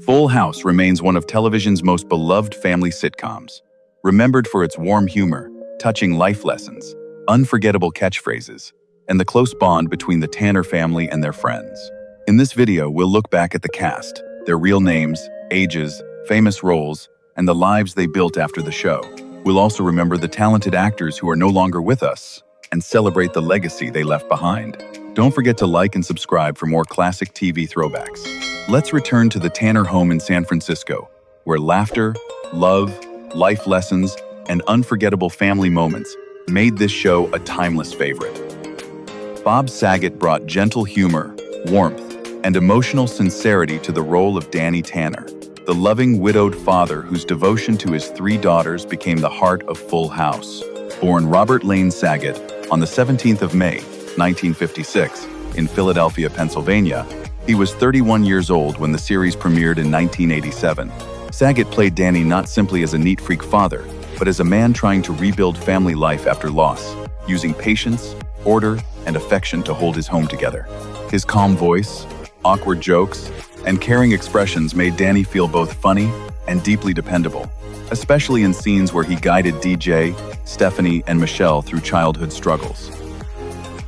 Full House remains one of television's most beloved family sitcoms, remembered for its warm humor, touching life lessons, unforgettable catchphrases, and the close bond between the Tanner family and their friends. In this video, we'll look back at the cast, their real names, ages, famous roles, and the lives they built after the show. We'll also remember the talented actors who are no longer with us and celebrate the legacy they left behind. Don't forget to like and subscribe for more classic TV throwbacks. Let's return to the Tanner home in San Francisco, where laughter, love, life lessons, and unforgettable family moments made this show a timeless favorite. Bob Saget brought gentle humor, warmth, and emotional sincerity to the role of Danny Tanner, the loving widowed father whose devotion to his 3 daughters became the heart of Full House. Born Robert Lane Saget on the 17th of May, 1956, in Philadelphia, Pennsylvania, he was 31 years old when the series premiered in 1987. Saget played Danny not simply as a neat freak father, but as a man trying to rebuild family life after loss, using patience, order, and affection to hold his home together. His calm voice, awkward jokes, and caring expressions made Danny feel both funny and deeply dependable, especially in scenes where he guided DJ, Stephanie, and Michelle through childhood struggles.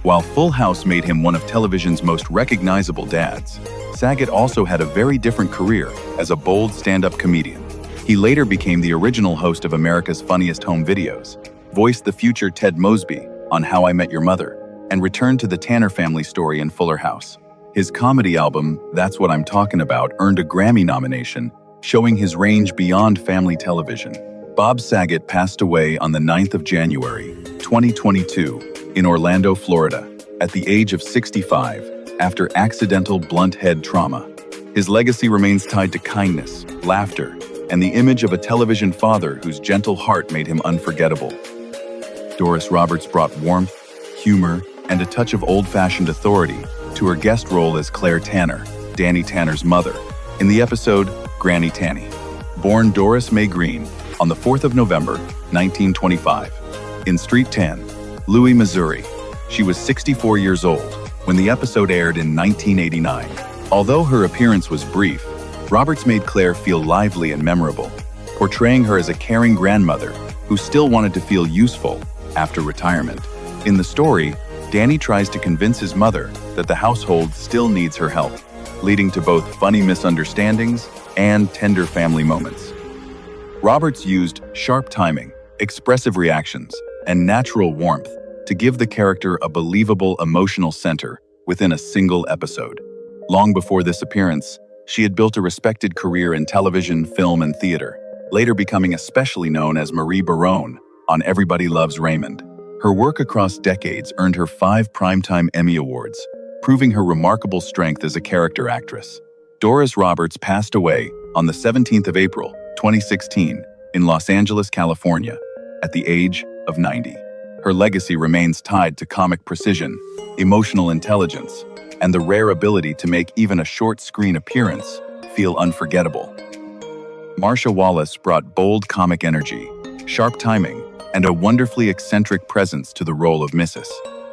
While Full House made him one of television's most recognizable dads, Saget also had a very different career as a bold stand-up comedian. He later became the original host of America's Funniest Home Videos, voiced the future Ted Mosby on How I Met Your Mother, and returned to the Tanner family story in Fuller House. His comedy album, That's What I'm Talking About, earned a Grammy nomination, showing his range beyond family television. Bob Saget passed away on the 9th of January, 2022, in Orlando, Florida, at the age of 65, after accidental blunt head trauma. His legacy remains tied to kindness, laughter, and the image of a television father whose gentle heart made him unforgettable. Doris Roberts brought warmth, humor, and a touch of old-fashioned authority to her guest role as Claire Tanner, Danny Tanner's mother, in the episode Granny Tanny. Born Doris Mae Green on the 4th of November, 1925, in Street 10, Louis, Missouri, she was 64 years old when the episode aired in 1989. Although her appearance was brief, Roberts made Claire feel lively and memorable, portraying her as a caring grandmother who still wanted to feel useful after retirement. In the story, Danny tries to convince his mother that the household still needs her help, leading to both funny misunderstandings and tender family moments. Roberts used sharp timing, expressive reactions, and natural warmth to give the character a believable emotional center within a single episode. Long before this appearance, she had built a respected career in television, film, and theater, later becoming especially known as Marie Barone on Everybody Loves Raymond. Her work across decades earned her 5 Primetime Emmy Awards, proving her remarkable strength as a character actress. Doris Roberts passed away on the 17th of April, 2016, in Los Angeles, California, at the age of 90. Her legacy remains tied to comic precision, emotional intelligence, and the rare ability to make even a short screen appearance feel unforgettable. Marcia Wallace brought bold comic energy, sharp timing, and a wonderfully eccentric presence to the role of Mrs.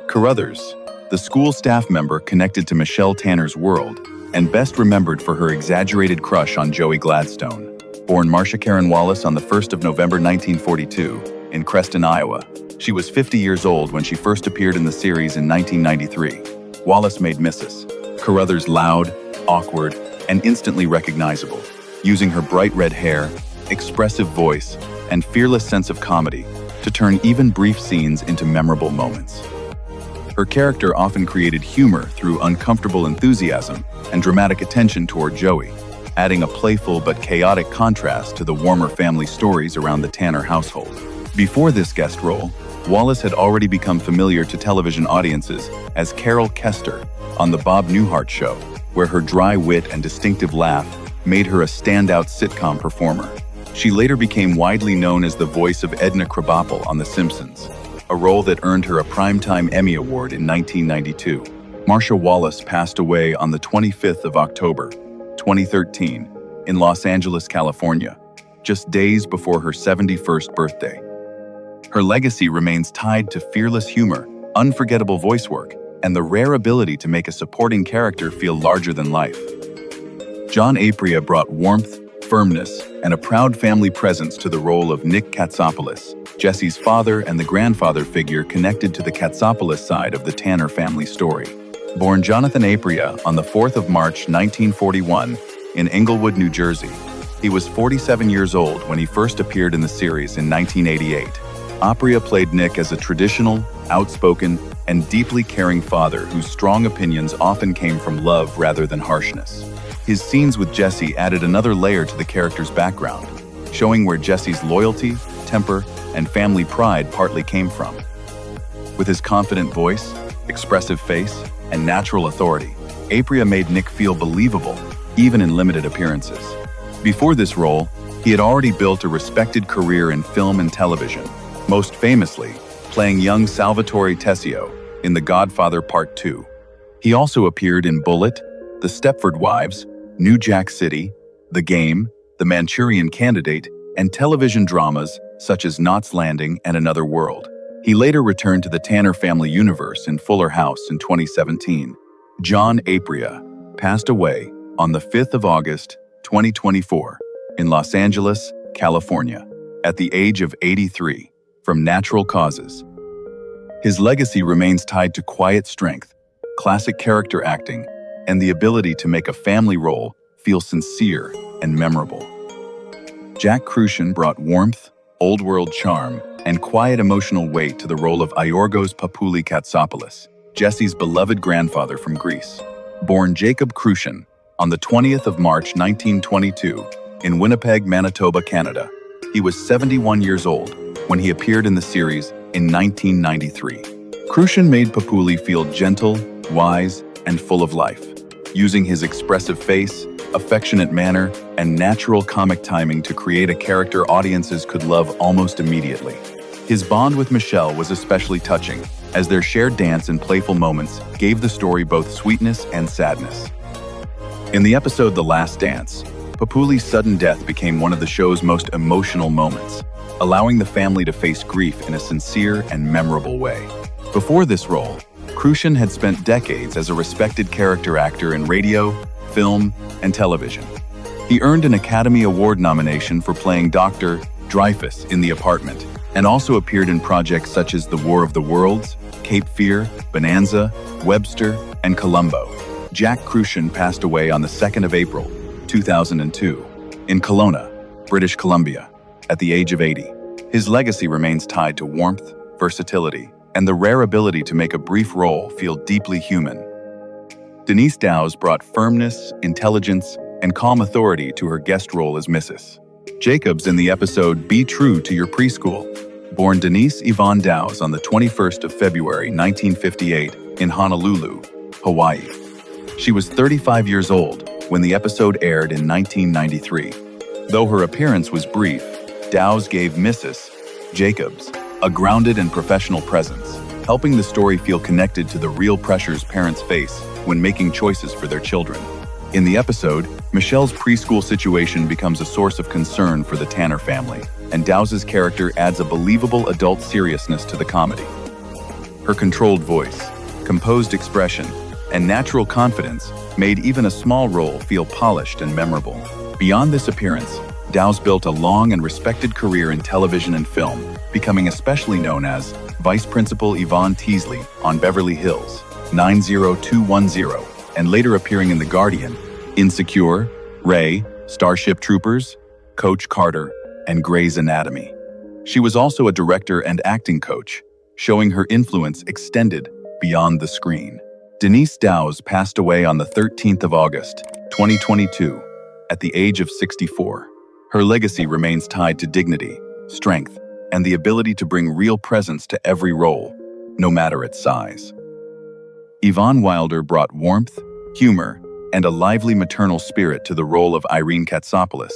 Carruthers, the school staff member connected to Michelle Tanner's world and best remembered for her exaggerated crush on Joey Gladstone. Born Marcia Karen Wallace on the 1st of November 1942 in Creston, Iowa, she was 50 years old when she first appeared in the series in 1993. Wallace made Mrs. Carruthers loud, awkward, and instantly recognizable, using her bright red hair, expressive voice, and fearless sense of comedy to turn even brief scenes into memorable moments. Her character often created humor through uncomfortable enthusiasm and dramatic attention toward Joey, adding a playful but chaotic contrast to the warmer family stories around the Tanner household. Before this guest role, Wallace had already become familiar to television audiences as Carol Kester on The Bob Newhart Show, where her dry wit and distinctive laugh made her a standout sitcom performer. She later became widely known as the voice of Edna Krabappel on The Simpsons, a role that earned her a Primetime Emmy Award in 1992. Marcia Wallace passed away on the 25th of October, 2013, in Los Angeles, California, just days before her 71st birthday. Her legacy remains tied to fearless humor, unforgettable voice work, and the rare ability to make a supporting character feel larger than life. John Aprea brought warmth, firmness, and a proud family presence to the role of Nick Katsopoulos, Jesse's father and the grandfather figure connected to the Katsopoulos side of the Tanner family story. Born Jonathan Aprea on the 4th of March 1941 in Englewood, New Jersey, he was 47 years old when he first appeared in the series in 1988. Aprea played Nick as a traditional, outspoken, and deeply caring father whose strong opinions often came from love rather than harshness. His scenes with Jesse added another layer to the character's background, showing where Jesse's loyalty, temper, and family pride partly came from. With his confident voice, expressive face, and natural authority, Aprea made Nick feel believable, even in limited appearances. Before this role, he had already built a respected career in film and television, most famously playing young Salvatore Tessio in The Godfather Part 2. He also appeared in Bullitt, The Stepford Wives, New Jack City, The Game, The Manchurian Candidate, and television dramas such as Knots Landing and Another World. He later returned to the Tanner family universe in Fuller House in 2017. John Aprea passed away on the 5th of August, 2024, in Los Angeles, California, at the age of 83, from natural causes. His legacy remains tied to quiet strength, classic character acting, and the ability to make a family role feel sincere and memorable. Jack Crucian brought warmth, old-world charm, and quiet emotional weight to the role of Iorgos Papouli Katsopoulos, Jesse's beloved grandfather from Greece. Born Jacob Crucian on the 20th of March 1922 in Winnipeg, Manitoba, Canada, he was 71 years old when he appeared in the series in 1993. Crucian made Papouli feel gentle, wise, and full of life, using his expressive face, affectionate manner, and natural comic timing to create a character audiences could love almost immediately. His bond with Michelle was especially touching, as their shared dance and playful moments gave the story both sweetness and sadness. In the episode The Last Dance, Papouli's sudden death became one of the show's most emotional moments, allowing the family to face grief in a sincere and memorable way. Before this role, Crucian had spent decades as a respected character actor in radio, film, and television. He earned an Academy Award nomination for playing Dr. Dreyfus in The Apartment, and also appeared in projects such as The War of the Worlds, Cape Fear, Bonanza, Webster, and Columbo. Jack Crucian passed away on the 2nd of April, 2002, in Kelowna, British Columbia, at the age of 80. His legacy remains tied to warmth, versatility, and the rare ability to make a brief role feel deeply human. Denise Dowse brought firmness, intelligence, and calm authority to her guest role as Mrs. Jacobs in the episode Be True to Your Preschool. Born Denise Yvonne Dowse on the 21st of February 1958 in Honolulu, Hawaii. She was 35 years old when the episode aired in 1993. Though her appearance was brief, Dowse gave Mrs. Jacobs a grounded and professional presence, helping the story feel connected to the real pressures parents face when making choices for their children. In the episode, Michelle's preschool situation becomes a source of concern for the Tanner family, and Dowse's character adds a believable adult seriousness to the comedy. Her controlled voice, composed expression, and natural confidence made even a small role feel polished and memorable. Beyond this appearance, Dowse built a long and respected career in television and film, becoming especially known as Vice Principal Yvonne Teasley on Beverly Hills 90210, and later appearing in The Guardian, Insecure, Ray, Starship Troopers, Coach Carter, and Grey's Anatomy. She was also a director and acting coach, showing her influence extended beyond the screen. Denise Dowse passed away on the 13th of August, 2022, at the age of 64. Her legacy remains tied to dignity, strength, and the ability to bring real presence to every role, no matter its size. Yvonne Wilder brought warmth, humor, and a lively maternal spirit to the role of Irene Katsopoulos,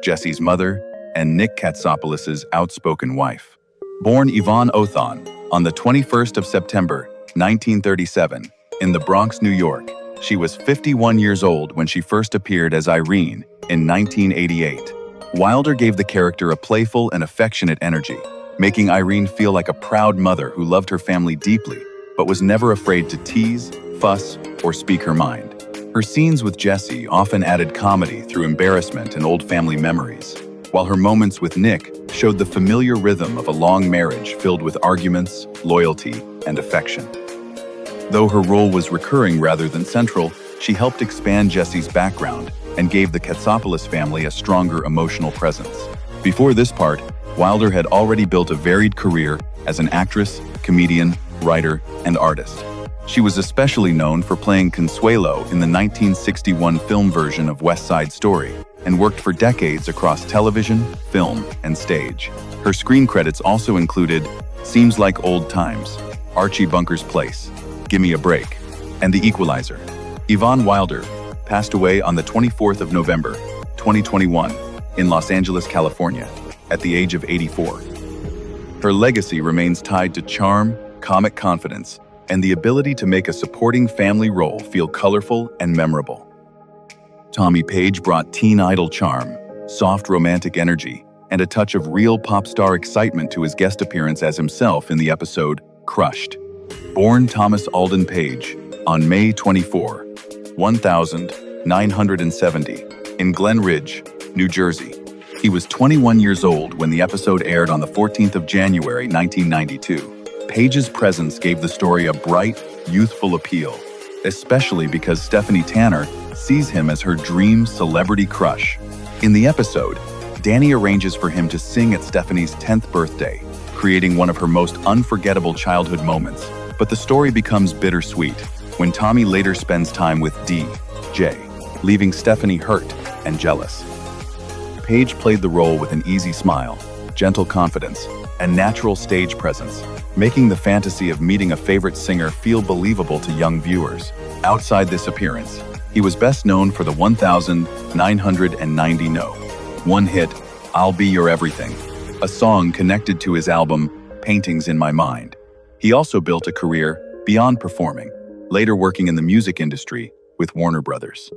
Jesse's mother, and Nick Katsopoulos' outspoken wife. Born Yvonne Othon on the 21st of September, 1937, in the Bronx, New York, she was 51 years old when she first appeared as Irene in 1988. Wilder gave the character a playful and affectionate energy, making Irene feel like a proud mother who loved her family deeply, but was never afraid to tease, fuss, or speak her mind. Her scenes with Jesse often added comedy through embarrassment and old family memories, while her moments with Nick showed the familiar rhythm of a long marriage filled with arguments, loyalty, and affection. Though her role was recurring rather than central, she helped expand Jesse's background and gave the Katsopoulos family a stronger emotional presence. Before this part, Wilder had already built a varied career as an actress, comedian, writer, and artist. She was especially known for playing Consuelo in the 1961 film version of West Side Story, and worked for decades across television, film, and stage. Her screen credits also included Seems Like Old Times, Archie Bunker's Place, Gimme a Break, and The Equalizer. Yvonne Wilder passed away on the 24th of November, 2021, in Los Angeles, California, at the age of 84. Her legacy remains tied to charm, comic confidence, and the ability to make a supporting family role feel colorful and memorable. Tommy Page brought teen idol charm, soft romantic energy, and a touch of real pop star excitement to his guest appearance as himself in the episode Crushed. Born Thomas Alden Page on May 24, 1970, in Glen Ridge, New Jersey. He was 21 years old when the episode aired on the 14th of January, 1992. Page's presence gave the story a bright, youthful appeal, especially because Stephanie Tanner sees him as her dream celebrity crush. In the episode, Danny arranges for him to sing at Stephanie's 10th birthday, creating one of her most unforgettable childhood moments. But the story becomes bittersweet when Tommy later spends time with Jay, leaving Stephanie hurt and jealous. Page played the role with an easy smile, gentle confidence, and natural stage presence, making the fantasy of meeting a favorite singer feel believable to young viewers. Outside this appearance, he was best known for the 1990 one hit, I'll Be Your Everything, a song connected to his album, Paintings in My Mind. He also built a career beyond performing, later working in the music industry with Warner Brothers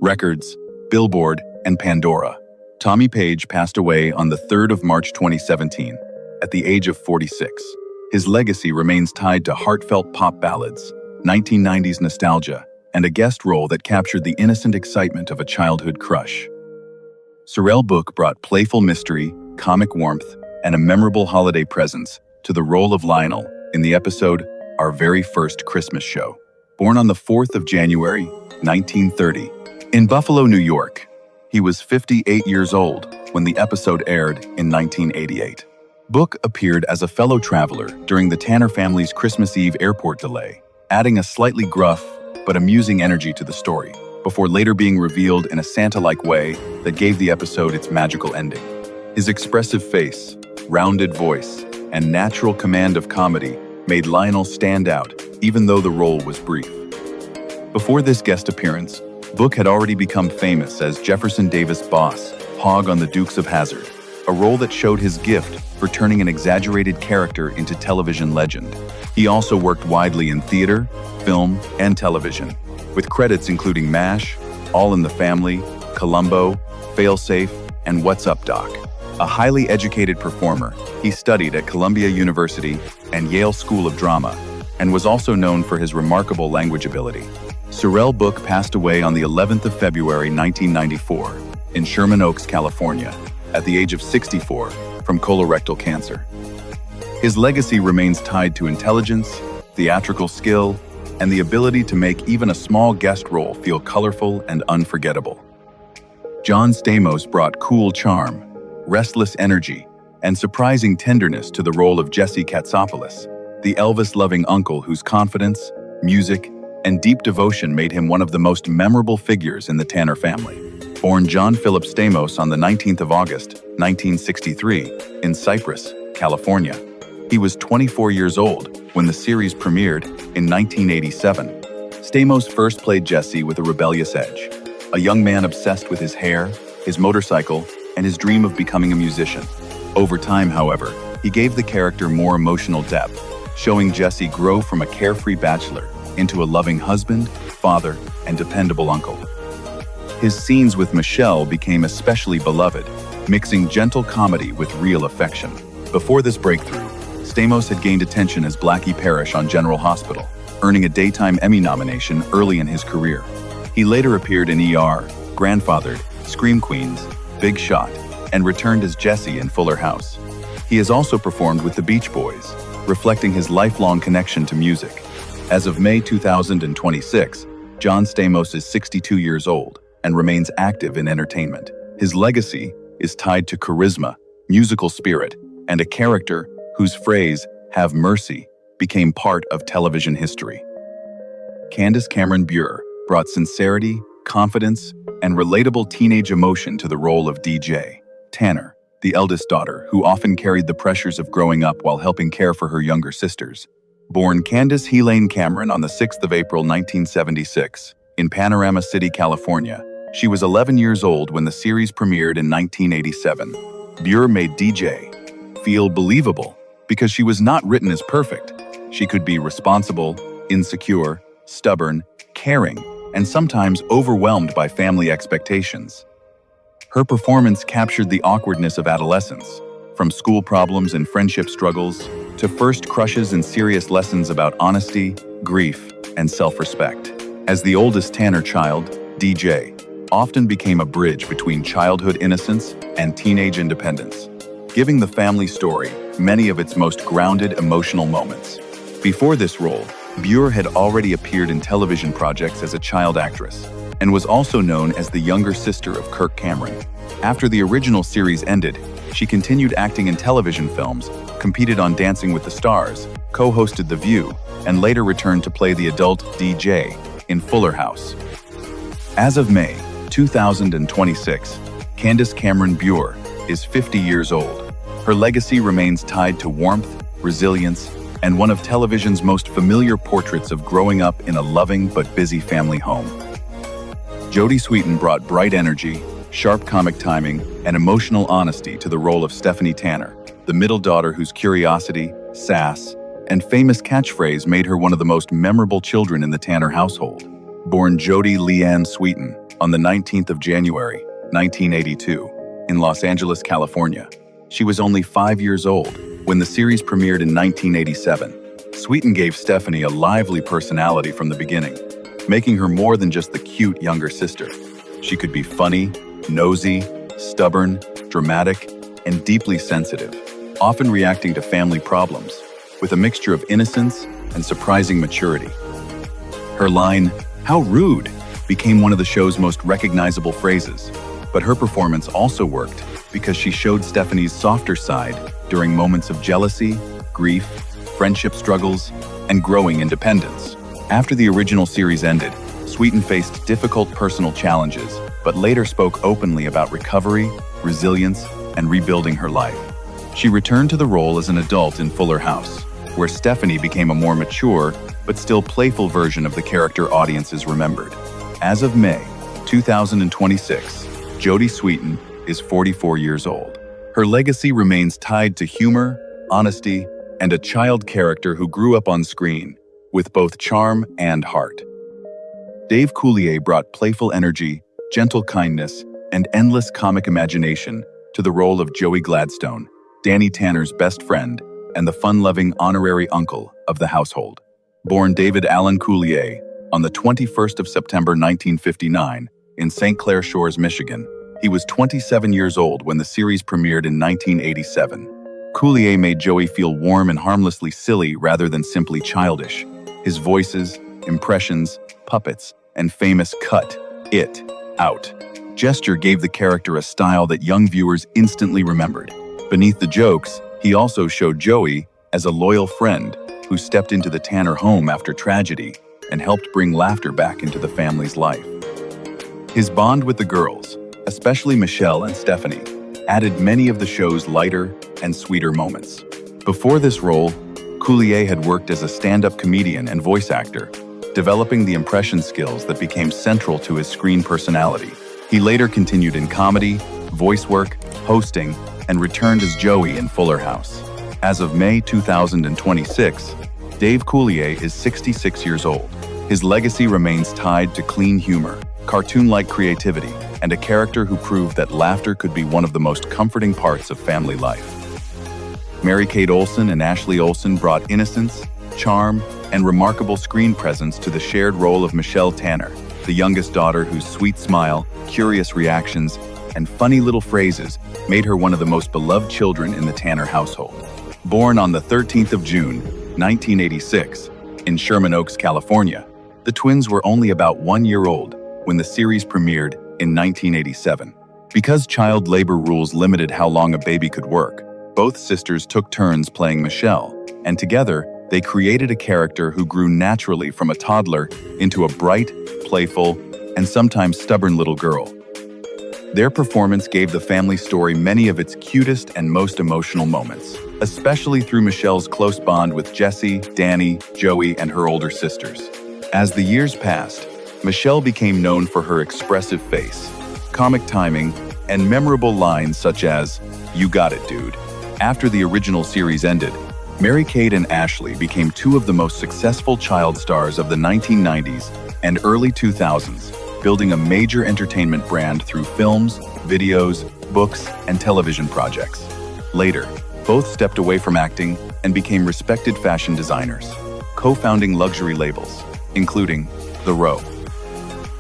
Records, Billboard, and Pandora. Tommy Page passed away on the 3rd of March 2017, at the age of 46. His legacy remains tied to heartfelt pop ballads, 1990s nostalgia, and a guest role that captured the innocent excitement of a childhood crush. Sorrel Book brought playful mystery, comic warmth, and a memorable holiday presence to the role of Lionel in the episode Our Very First Christmas Show. Born on the 4th of January, 1930, in Buffalo, New York, he was 58 years old when the episode aired in 1988. Book appeared as a fellow traveler during the Tanner family's Christmas Eve airport delay, adding a slightly gruff but amusing energy to the story, before later being revealed in a Santa-like way that gave the episode its magical ending. His expressive face, rounded voice, and natural command of comedy made Lionel stand out, even though the role was brief. Before this guest appearance, Book had already become famous as Jefferson Davis' boss, Hog on the Dukes of Hazzard, a role that showed his gift for turning an exaggerated character into television legend. He also worked widely in theater, film, and television, with credits including MASH, All in the Family, Columbo, Failsafe, and What's Up, Doc? A highly educated performer, he studied at Columbia University and Yale School of Drama, and was also known for his remarkable language ability. Sorrel Book passed away on the 11th of February 1994 in Sherman Oaks, California, at the age of 64 from colorectal cancer. His legacy remains tied to intelligence, theatrical skill, and the ability to make even a small guest role feel colorful and unforgettable. John Stamos brought cool charm, restless energy, and surprising tenderness to the role of Jesse Katsopoulos, the Elvis-loving uncle whose confidence, music, and deep devotion made him one of the most memorable figures in the Tanner family. Born John Philip Stamos on the 19th of August, 1963, in Cypress, California, he was 24 years old when the series premiered in 1987. Stamos first played Jesse with a rebellious edge, a young man obsessed with his hair, his motorcycle, and his dream of becoming a musician. Over time, however, he gave the character more emotional depth, showing Jesse grow from a carefree bachelor into a loving husband, father, and dependable uncle. His scenes with Michelle became especially beloved, mixing gentle comedy with real affection. Before this breakthrough, Stamos had gained attention as Blackie Parrish on General Hospital, earning a Daytime Emmy nomination early in his career. He later appeared in ER, Grandfathered, Scream Queens, Big Shot, and returned as Jesse in Fuller House. He has also performed with the Beach Boys, reflecting his lifelong connection to music. As of May 2026, John Stamos is 62 years old and remains active in entertainment. His legacy is tied to charisma, musical spirit, and a character whose phrase, "Have mercy," became part of television history. Candace Cameron Bure brought sincerity, confidence, and relatable teenage emotion to the role of DJ Tanner, the eldest daughter who often carried the pressures of growing up while helping care for her younger sisters. Born Candace Helene Cameron on the 6th of April 1976 in Panorama City, California, she was 11 years old when the series premiered in 1987. Bure made DJ feel believable because she was not written as perfect. She could be responsible, insecure, stubborn, caring, and sometimes overwhelmed by family expectations. Her performance captured the awkwardness of adolescence, from school problems and friendship struggles to first crushes and serious lessons about honesty, grief, and self-respect. As the oldest Tanner child, DJ often became a bridge between childhood innocence and teenage independence, giving the family story many of its most grounded emotional moments. Before this role, Bure had already appeared in television projects as a child actress and was also known as the younger sister of Kirk Cameron. After the original series ended, she continued acting in television films, competed on Dancing with the Stars, co-hosted The View, and later returned to play the adult DJ in Fuller House. As of May 2026, Candace Cameron Bure is 50 years old. Her legacy remains tied to warmth, resilience, and one of television's most familiar portraits of growing up in a loving but busy family home. Jodie Sweetin brought bright energy, sharp comic timing, and emotional honesty to the role of Stephanie Tanner, the middle daughter whose curiosity, sass, and famous catchphrase made her one of the most memorable children in the Tanner household. Born Jodie Leanne Sweetin on the 19th of January, 1982, in Los Angeles, California, she was only 5 years old when the series premiered in 1987. Sweetin gave Stephanie a lively personality from the beginning, making her more than just the cute younger sister. She could be funny, nosy, stubborn, dramatic, and deeply sensitive, often reacting to family problems with a mixture of innocence and surprising maturity. Her line, "How rude," became one of the show's most recognizable phrases, but her performance also worked because she showed Stephanie's softer side during moments of jealousy, grief, friendship struggles, and growing independence. After the original series ended, Sweetin faced difficult personal challenges, but later spoke openly about recovery, resilience, and rebuilding her life. She returned to the role as an adult in Fuller House, where Stephanie became a more mature but still playful version of the character audiences remembered. As of May 2026, Jodie Sweetin is 44 years old. Her legacy remains tied to humor, honesty, and a child character who grew up on screen with both charm and heart. Dave Coulier brought playful energy, gentle kindness, and endless comic imagination to the role of Joey Gladstone, Danny Tanner's best friend and the fun-loving honorary uncle of the household. Born David Allen Coulier on the 21st of September 1959 in St. Clair Shores, Michigan, he was 27 years old when the series premiered in 1987. Coulier made Joey feel warm and harmlessly silly rather than simply childish. His voices, impressions, puppets, and famous "cut it out" gesture gave the character a style that young viewers instantly remembered. Beneath the jokes, he also showed Joey as a loyal friend who stepped into the Tanner home after tragedy and helped bring laughter back into the family's life. His bond with the girls, especially Michelle and Stephanie, added many of the show's lighter and sweeter moments. Before this role, Coulier had worked as a stand-up comedian and voice actor, developing the impression skills that became central to his screen personality. He later continued in comedy, voice work, hosting, and returned as Joey in Fuller House. As of May 2026, Dave Coulier is 66 years old. His legacy remains tied to clean humor, cartoon-like creativity, and a character who proved that laughter could be one of the most comforting parts of family life. Mary-Kate Olsen and Ashley Olsen brought innocence, charm, and remarkable screen presence to the shared role of Michelle Tanner, the youngest daughter whose sweet smile, curious reactions, and funny little phrases made her one of the most beloved children in the Tanner household. Born on the 13th of June, 1986, in Sherman Oaks, California, the twins were only about 1 year old when the series premiered in 1987. Because child labor rules limited how long a baby could work, both sisters took turns playing Michelle, and together, they created a character who grew naturally from a toddler into a bright, playful, and sometimes stubborn little girl. Their performance gave the family story many of its cutest and most emotional moments, especially through Michelle's close bond with Jessie, Danny, Joey, and her older sisters. As the years passed, Michelle became known for her expressive face, comic timing, and memorable lines such as, "You got it, dude." After the original series ended, Mary-Kate and Ashley became two of the most successful child stars of the 1990s and early 2000s, building a major entertainment brand through films, videos, books, and television projects. Later, both stepped away from acting and became respected fashion designers, co-founding luxury labels, including The Row.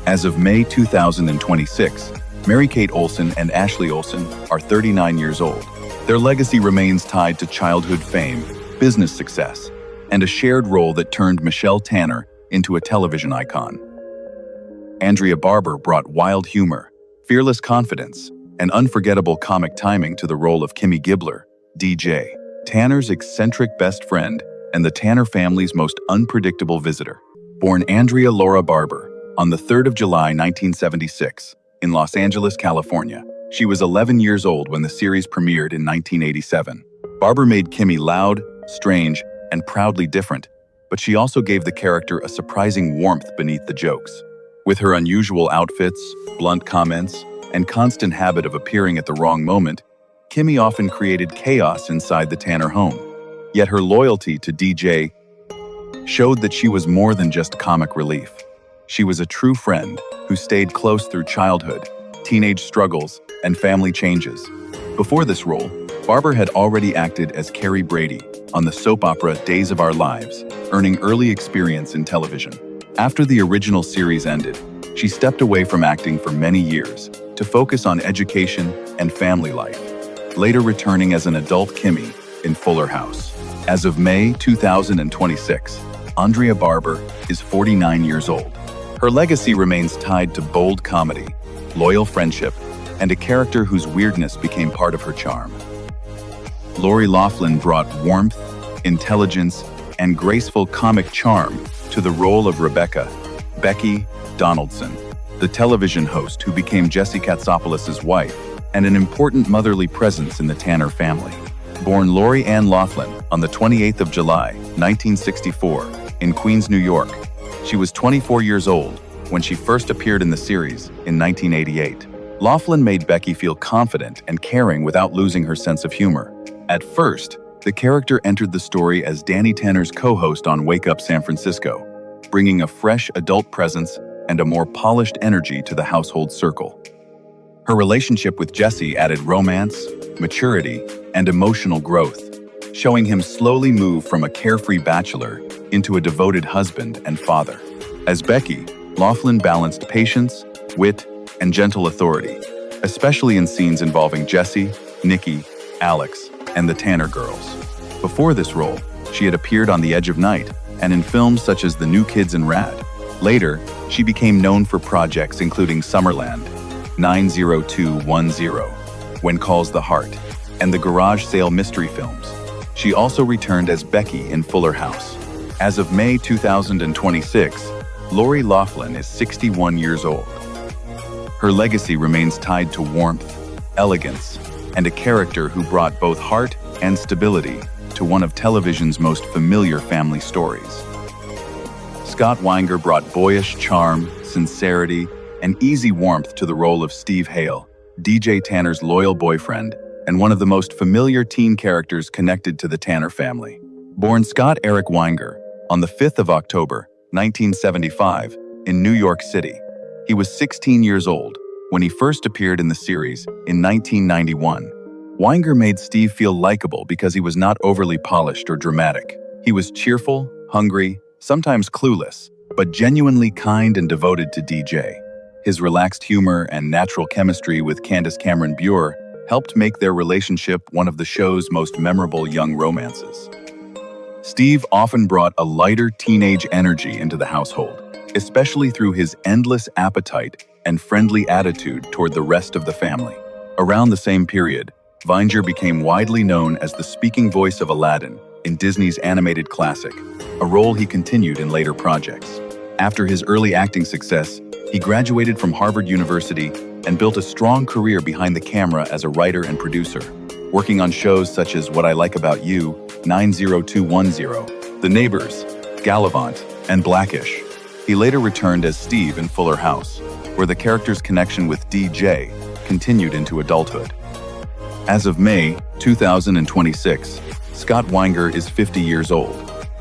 As of May 2026, Mary-Kate Olsen and Ashley Olsen are 39 years old. Their legacy remains tied to childhood fame, business success, and a shared role that turned Michelle Tanner into a television icon. Andrea Barber brought wild humor, fearless confidence, and unforgettable comic timing to the role of Kimmy Gibbler, DJ, Tanner's eccentric best friend and the Tanner family's most unpredictable visitor. Born Andrea Laura Barber on the 3rd of July 1976 in Los Angeles, California, she was 11 years old when the series premiered in 1987. Barber made Kimmy loud, strange, and proudly different, but she also gave the character a surprising warmth beneath the jokes. With her unusual outfits, blunt comments, and constant habit of appearing at the wrong moment, Kimmy often created chaos inside the Tanner home. Yet her loyalty to DJ showed that she was more than just comic relief. She was a true friend who stayed close through childhood, teenage struggles, and family changes. Before this role, Barber had already acted as Carrie Brady on the soap opera Days of Our Lives, earning early experience in television. After the original series ended, she stepped away from acting for many years to focus on education and family life, later returning as an adult Kimmy in Fuller House. As of May 2026, Andrea Barber is 49 years old. Her legacy remains tied to bold comedy, loyal friendship, and a character whose weirdness became part of her charm. Lori Loughlin brought warmth, intelligence, and graceful comic charm to the role of Rebecca, Becky Donaldson, the television host who became Jesse Katsopolis' wife and an important motherly presence in the Tanner family. Born Lori Ann Loughlin on the 28th of July, 1964, in Queens, New York, she was 24 years old when she first appeared in the series in 1988. Loughlin made Becky feel confident and caring without losing her sense of humor. At first, the character entered the story as Danny Tanner's co-host on Wake Up San Francisco, bringing a fresh adult presence and a more polished energy to the household circle. Her relationship with Jesse added romance, maturity, and emotional growth, showing him slowly move from a carefree bachelor into a devoted husband and father. As Becky, Loughlin balanced patience, wit, and gentle authority, especially in scenes involving Jesse, Nikki, Alex, and the Tanner girls. Before this role, she had appeared on The Edge of Night and in films such as The New Kids and Rad. Later, she became known for projects including Summerland, 90210, When Calls the Heart, and the Garage Sale mystery films. She also returned as Becky in Fuller House. As of May 2026, Lori Loughlin is 61 years old. Her legacy remains tied to warmth, elegance, and a character who brought both heart and stability to one of television's most familiar family stories. Scott Weinger brought boyish charm, sincerity, and easy warmth to the role of Steve Hale, DJ Tanner's loyal boyfriend, and one of the most familiar teen characters connected to the Tanner family. Born Scott Eric Weinger on the 5th of October, 1975, in New York City, he was 16 years old when he first appeared in the series in 1991. Weinger made Steve feel likable because he was not overly polished or dramatic. He was cheerful, hungry, sometimes clueless, but genuinely kind and devoted to DJ. His relaxed humor and natural chemistry with Candace Cameron Bure helped make their relationship one of the show's most memorable young romances. Steve often brought a lighter teenage energy into the household, especially through his endless appetite and friendly attitude toward the rest of the family. Around the same period, Vinger became widely known as the speaking voice of Aladdin in Disney's animated classic, a role he continued in later projects. After his early acting success, he graduated from Harvard University and built a strong career behind the camera as a writer and producer, working on shows such as What I Like About You, 90210, The Neighbors, Gallivant, and Blackish. He later returned as Steve in Fuller House, where the character's connection with DJ continued into adulthood. As of May 2026, Scott Weinger is 50 years old.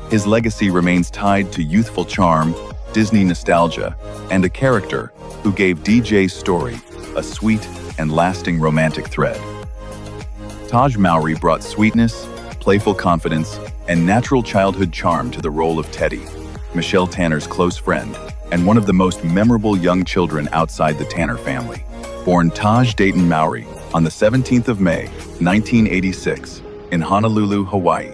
His legacy remains tied to youthful charm, Disney nostalgia, and a character who gave DJ's story a sweet and lasting romantic thread. Taj Mowry brought sweetness, playful confidence, and natural childhood charm to the role of Teddy, Michelle Tanner's close friend, and one of the most memorable young children outside the Tanner family. Born Taj Dayton Mowry on the 17th of May, 1986, in Honolulu, Hawaii.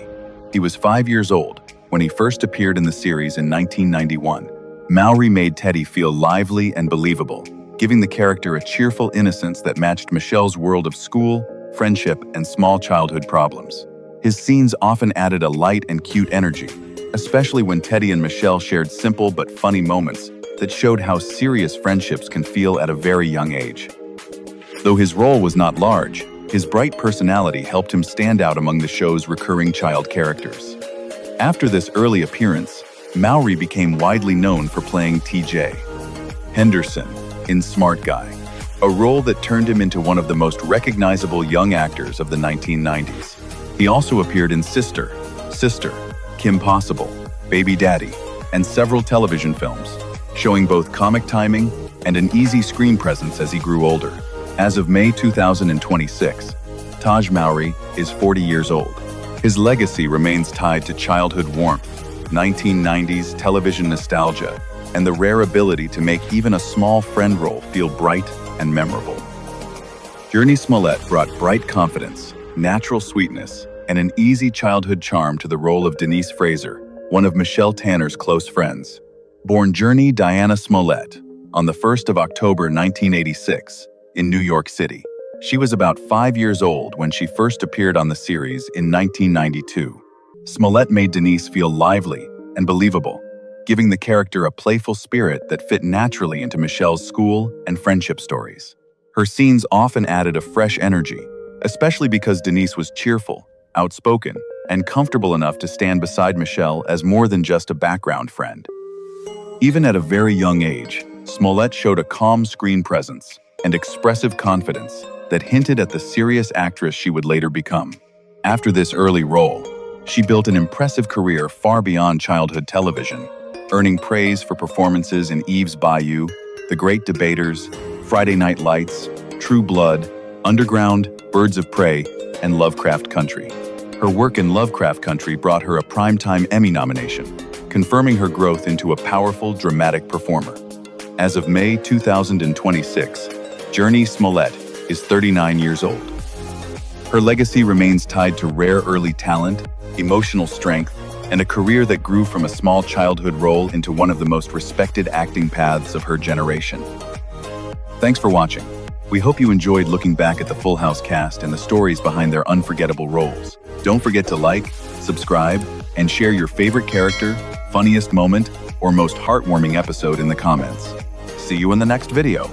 He was 5 years old when he first appeared in the series in 1991. Mowry made Teddy feel lively and believable, giving the character a cheerful innocence that matched Michelle's world of school, friendship, and small childhood problems. His scenes often added a light and cute energy, especially when Teddy and Michelle shared simple but funny moments that showed how serious friendships can feel at a very young age. Though his role was not large, his bright personality helped him stand out among the show's recurring child characters. After this early appearance, Mowry became widely known for playing TJ Henderson in Smart Guy, a role that turned him into one of the most recognizable young actors of the 1990s. He also appeared in Sister, Kim Possible, Baby Daddy, and several television films, showing both comic timing and an easy screen presence as he grew older. As of May 2026, Taj Mowry is 40 years old. His legacy remains tied to childhood warmth, 1990s television nostalgia, and the rare ability to make even a small friend role feel bright and memorable. Jurnee Smollett brought bright confidence, natural sweetness, and an easy childhood charm to the role of Denise Fraser, one of Michelle Tanner's close friends. Born Jurnee Diana Smollett on the 1st of October 1986 in New York City. She was about 5 years old when she first appeared on the series in 1992. Smollett made Denise feel lively and believable, giving the character a playful spirit that fit naturally into Michelle's school and friendship stories. Her scenes often added a fresh energy, especially because Denise was cheerful, outspoken, and comfortable enough to stand beside Michelle as more than just a background friend. Even at a very young age, Smollett showed a calm screen presence and expressive confidence that hinted at the serious actress she would later become. After this early role, she built an impressive career far beyond childhood television, earning praise for performances in Eve's Bayou, The Great Debaters, Friday Night Lights, True Blood, Underground, Birds of Prey, and Lovecraft Country. Her work in Lovecraft Country brought her a Primetime Emmy nomination, confirming her growth into a powerful, dramatic performer. As of May 2026, Jurnee Smollett is 39 years old. Her legacy remains tied to rare early talent, emotional strength, and a career that grew from a small childhood role into one of the most respected acting paths of her generation. Thanks for watching. We hope you enjoyed looking back at the Full House cast and the stories behind their unforgettable roles. Don't forget to like, subscribe, and share your favorite character, funniest moment, or most heartwarming episode in the comments. See you in the next video.